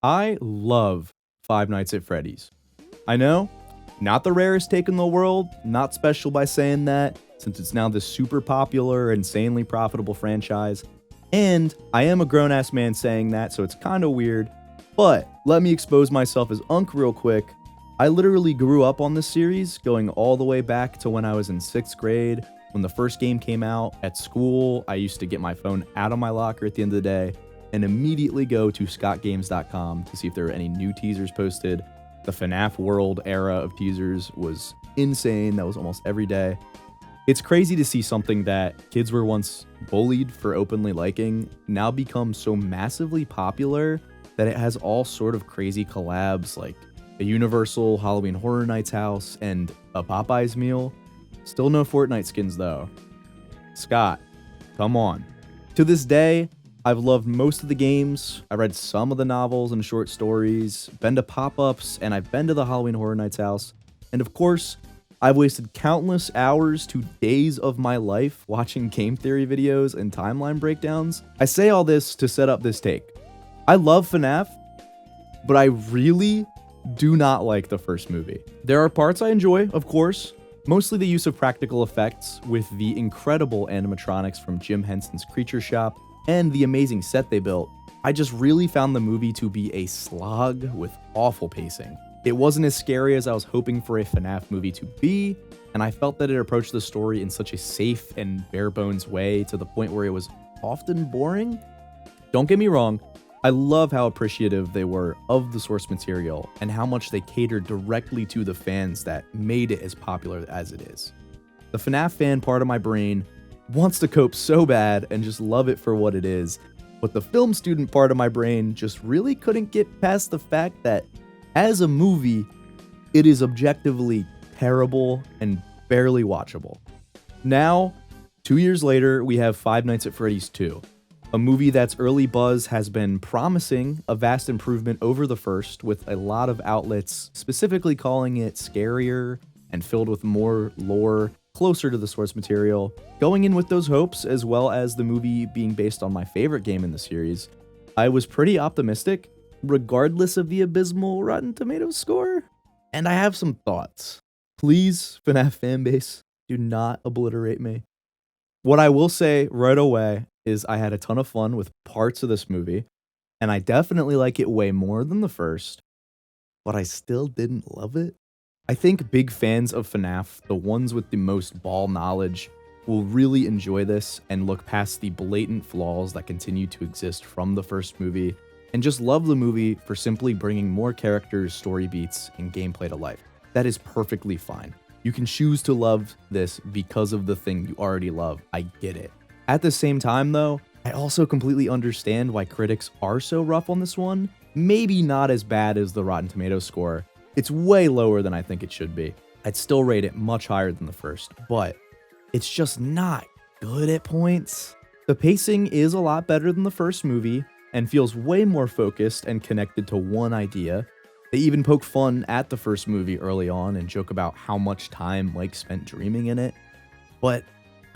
I love Five Nights at Freddy's. I know, not the rarest take in the world, not special by saying that, since it's now this super popular, insanely profitable franchise. And I am a grown-ass man saying that, so it's kinda weird. But let me expose myself as Unc real quick. I literally grew up on this series, going all the way back to when I was in 6th grade. When the first game came out at school, I used to get my phone out of my locker at the end of the day and immediately go to scottgames.com to see if there were any new teasers posted. The FNAF World era of teasers was insane. That was almost every day. It's crazy to see something that kids were once bullied for openly liking now become so massively popular that it has all sort of crazy collabs like a Universal Halloween Horror Nights house and a Popeyes meal. Still no Fortnite skins though. Scott, come on. To this day, I've loved most of the games, I read some of the novels and short stories, been to pop-ups, and I've been to the Halloween Horror Nights house. And of course, I've wasted countless hours to days of my life watching game theory videos and timeline breakdowns. I say all this to set up this take. I love FNAF, but I really do not like the first movie. There are parts I enjoy, of course, mostly the use of practical effects with the incredible animatronics from Jim Henson's Creature Shop and the amazing set they built. I just really found the movie to be a slog with awful pacing. It wasn't as scary as I was hoping for a FNAF movie to be, and I felt that it approached the story in such a safe and bare bones way to the point where it was often boring. Don't get me wrong, I love how appreciative they were of the source material and how much they catered directly to the fans that made it as popular as it is. The FNAF fan part of my brain wants to cope so bad and just love it for what it is, but the film student part of my brain just really couldn't get past the fact that as a movie, it is objectively terrible and barely watchable. Now, 2 years later, we have Five Nights at Freddy's 2, a movie that's early buzz has been promising a vast improvement over the first, with a lot of outlets specifically calling it scarier and filled with more lore closer to the source material. Going in with those hopes, as well as the movie being based on my favorite game in the series, I was pretty optimistic, regardless of the abysmal Rotten Tomatoes score. And I have some thoughts. Please, FNAF fanbase, do not obliterate me. What I will say right away is I had a ton of fun with parts of this movie, and I definitely like it way more than the first, but I still didn't love it. I think big fans of FNAF, the ones with the most ball knowledge, will really enjoy this and look past the blatant flaws that continue to exist from the first movie, and just love the movie for simply bringing more characters, story beats, and gameplay to life. That is perfectly fine. You can choose to love this because of the thing you already love. I get it. At the same time, though, I also completely understand why critics are so rough on this one. Maybe not as bad as the Rotten Tomatoes score. It's way lower than I think it should be. I'd still rate it much higher than the first, but it's just not good at points. The pacing is a lot better than the first movie and feels way more focused and connected to one idea. They even poke fun at the first movie early on and joke about how much time Mike spent dreaming in it. But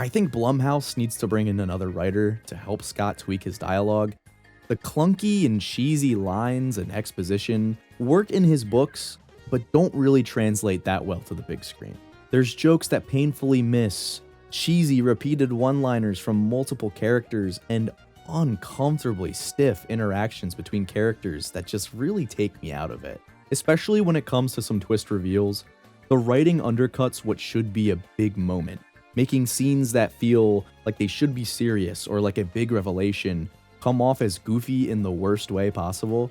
I think Blumhouse needs to bring in another writer to help Scott tweak his dialogue. The clunky and cheesy lines and exposition work in his books, but don't really translate that well to the big screen. There's jokes that painfully miss, cheesy repeated one-liners from multiple characters, and uncomfortably stiff interactions between characters that just really take me out of it. Especially when it comes to some twist reveals, the writing undercuts what should be a big moment, making scenes that feel like they should be serious or like a big revelation come off as goofy in the worst way possible.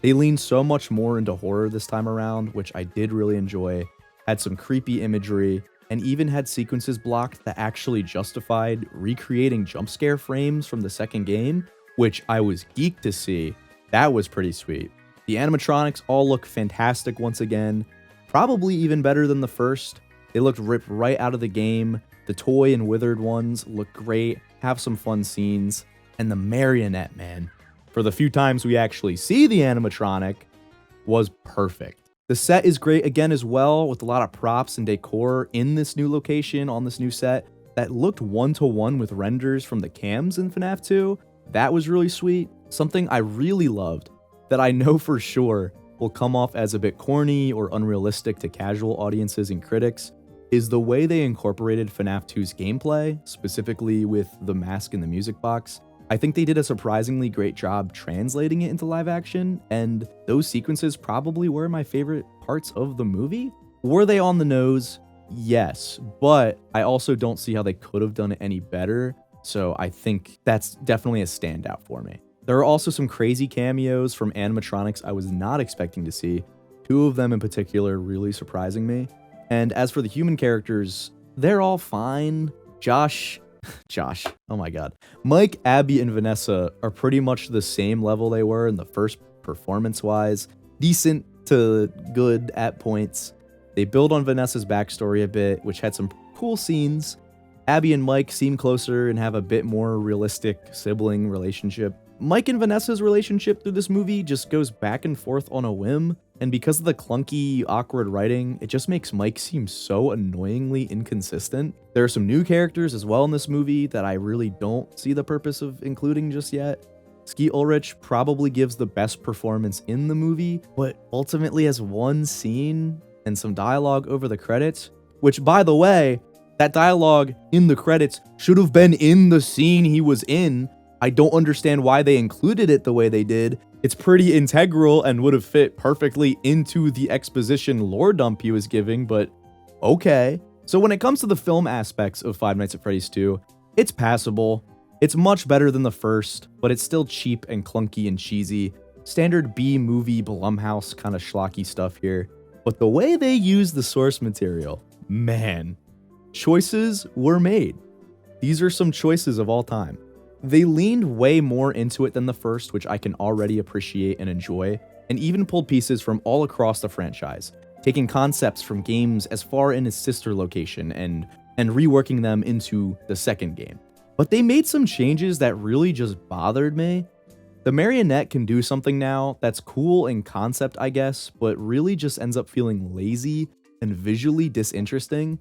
They lean so much more into horror this time around, which I did really enjoy, had some creepy imagery, and even had sequences blocked that actually justified recreating jump scare frames from the second game, which I was geeked to see. That was pretty sweet. The animatronics all look fantastic once again, probably even better than the first. They looked ripped right out of the game. The toy and withered ones look great, have some fun scenes, and the marionette man, for the few times we actually see the animatronic, was perfect. The set is great again as well, with a lot of props and decor in this new location on this new set that looked one-to-one with renders from the cams in FNAF 2. That was really sweet. Something I really loved that I know for sure will come off as a bit corny or unrealistic to casual audiences and critics is the way they incorporated FNAF 2's gameplay, specifically with the mask in the music box. I think they did a surprisingly great job translating it into live action, and those sequences probably were my favorite parts of the movie. Were they on the nose? Yes, but I also don't see how they could have done it any better, so I think that's definitely a standout for me. There are also some crazy cameos from animatronics I was not expecting to see, 2 of them in particular really surprising me. And as for the human characters, they're all fine. Josh, oh my god. Mike, Abby, and Vanessa are pretty much the same level they were in the first performance-wise. Decent to good at points. They build on Vanessa's backstory a bit, which had some cool scenes. Abby and Mike seem closer and have a bit more realistic sibling relationship. Mike and Vanessa's relationship through this movie just goes back and forth on a whim, and because of the clunky, awkward writing, it just makes Mike seem so annoyingly inconsistent. There are some new characters as well in this movie that I really don't see the purpose of including just yet. Skeet Ulrich probably gives the best performance in the movie, but ultimately has one scene and some dialogue over the credits, which, by the way, that dialogue in the credits should have been in the scene he was in. I don't understand why they included it the way they did. It's pretty integral and would have fit perfectly into the exposition lore dump he was giving, but okay. So when it comes to the film aspects of Five Nights at Freddy's 2, it's passable. It's much better than the first, but it's still cheap and clunky and cheesy. Standard B-movie Blumhouse kind of schlocky stuff here. But the way they use the source material, man, choices were made. These are some choices of all time. They leaned way more into it than the first, which I can already appreciate and enjoy, and even pulled pieces from all across the franchise, taking concepts from games as far in its sister location and reworking them into the second game. But they made some changes that really just bothered me. The marionette can do something now that's cool in concept, I guess, but really just ends up feeling lazy and visually disinteresting.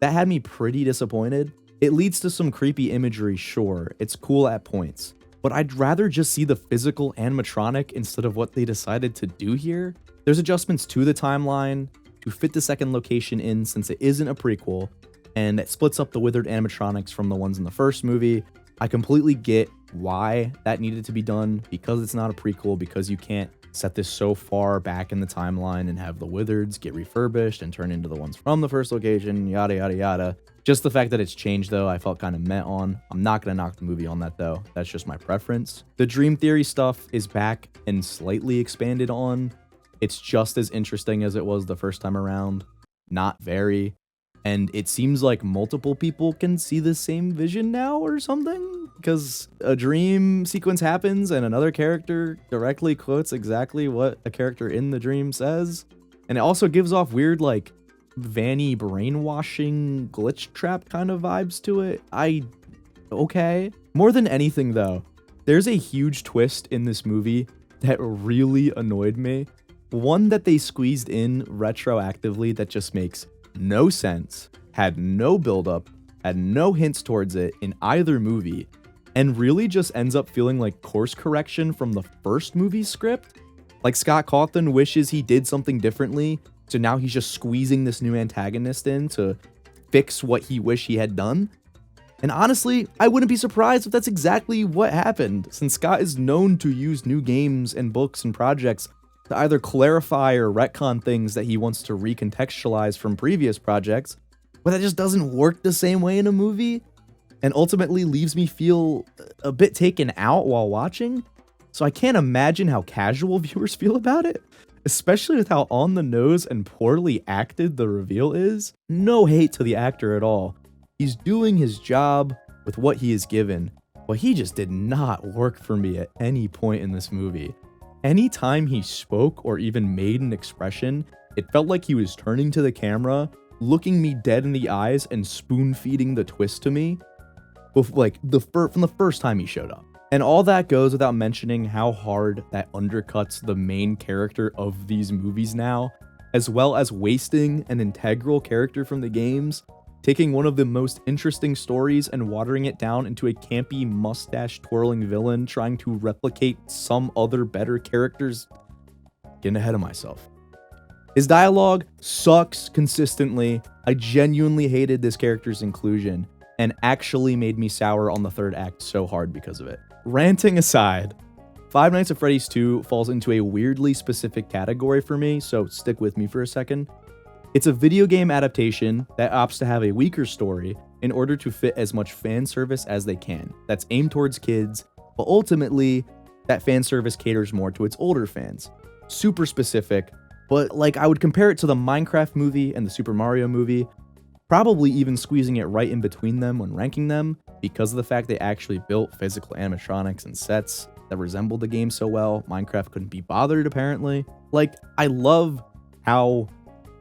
That had me pretty disappointed. It leads to some creepy imagery, sure, it's cool at points, but I'd rather just see the physical animatronic instead of what they decided to do here. There's adjustments to the timeline to fit the second location in since it isn't a prequel, and it splits up the withered animatronics from the ones in the first movie. I completely get why that needed to be done, because it's not a prequel, because you can't set this so far back in the timeline and have the withereds get refurbished and turn into the ones from the first location, yada yada yada. Just the fact that it's changed, though, I felt kind of meh on. I'm not going to knock the movie on that, though. That's just my preference. The Dream Theory stuff is back and slightly expanded on. It's just as interesting as it was the first time around. Not very. And it seems like multiple people can see the same vision now or something, because a dream sequence happens and another character directly quotes exactly what a character in the dream says. And it also gives off weird, like, Vanny brainwashing glitch trap kind of vibes to it. Okay. More than anything, though, there's a huge twist in this movie that really annoyed me. One that they squeezed in retroactively that just makes no sense, had no buildup, had no hints towards it in either movie, and really just ends up feeling like course correction from the first movie script. Like Scott Cawthon wishes he did something differently, so now he's just squeezing this new antagonist in to fix what he wished he had done. And honestly, I wouldn't be surprised if that's exactly what happened, since Scott is known to use new games and books and projects to either clarify or retcon things that he wants to recontextualize from previous projects, but that just doesn't work the same way in a movie, and ultimately leaves me feel a bit taken out while watching. So I can't imagine how casual viewers feel about it, especially with how on the nose and poorly acted the reveal is. No hate to the actor at all. He's doing his job with what he is given, but he just did not work for me at any point in this movie. Anytime he spoke or even made an expression, it felt like he was turning to the camera, looking me dead in the eyes and spoon-feeding the twist to me, like from the first time he showed up. And all that goes without mentioning how hard that undercuts the main character of these movies now, as well as wasting an integral character from the games. taking one of the most interesting stories and watering it down into a campy mustache-twirling villain trying to replicate some other better characters. Getting ahead of myself. His dialogue sucks consistently. I genuinely hated this character's inclusion and actually made me sour on the third act so hard because of it. Ranting aside, Five Nights at Freddy's 2 falls into a weirdly specific category for me, so stick with me for a second. It's a video game adaptation that opts to have a weaker story in order to fit as much fan service as they can. That's aimed towards kids, but ultimately, that fan service caters more to its older fans. Super specific, but like I would compare it to the Minecraft movie and the Super Mario movie, probably even squeezing it right in between them when ranking them because of the fact they actually built physical animatronics and sets that resembled the game so well. Minecraft couldn't be bothered, apparently. Like, I love how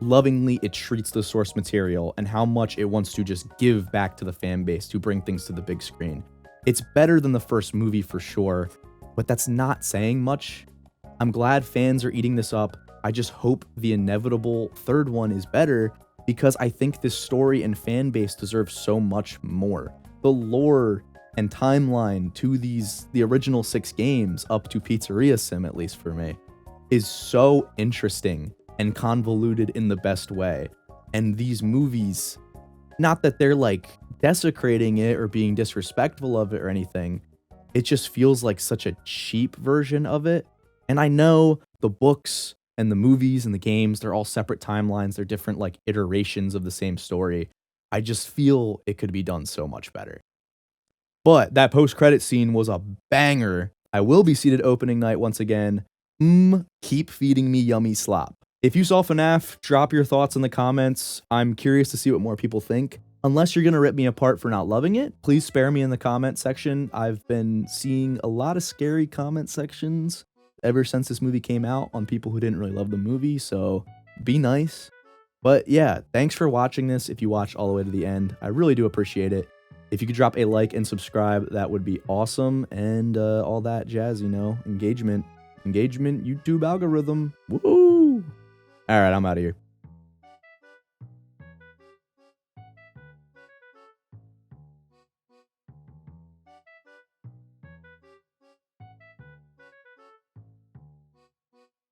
lovingly it treats the source material and how much it wants to just give back to the fan base to bring things to the big screen. It's better than the first movie for sure, but that's not saying much. I'm glad fans are eating this up. I just hope the inevitable third one is better because I think this story and fan base deserve so much more. The lore and timeline to the original 6 games, up to Pizzeria Sim at least for me, is so interesting and convoluted in the best way. And these movies, not that they're like desecrating it or being disrespectful of it or anything, it just feels like such a cheap version of it. And I know the books and the movies and the games, they're all separate timelines. They're different like iterations of the same story. I just feel it could be done so much better. But that post-credit scene was a banger. I will be seated opening night once again. Keep feeding me yummy slop. If you saw FNAF, drop your thoughts in the comments. I'm curious to see what more people think. Unless you're going to rip me apart for not loving it, please spare me in the comment section. I've been seeing a lot of scary comment sections ever since this movie came out on people who didn't really love the movie, so be nice. But yeah, thanks for watching this if you watched all the way to the end. I really do appreciate it. If you could drop a like and subscribe, that would be awesome. And all that jazz, you know, engagement, YouTube algorithm. Woo! All right, I'm out of here.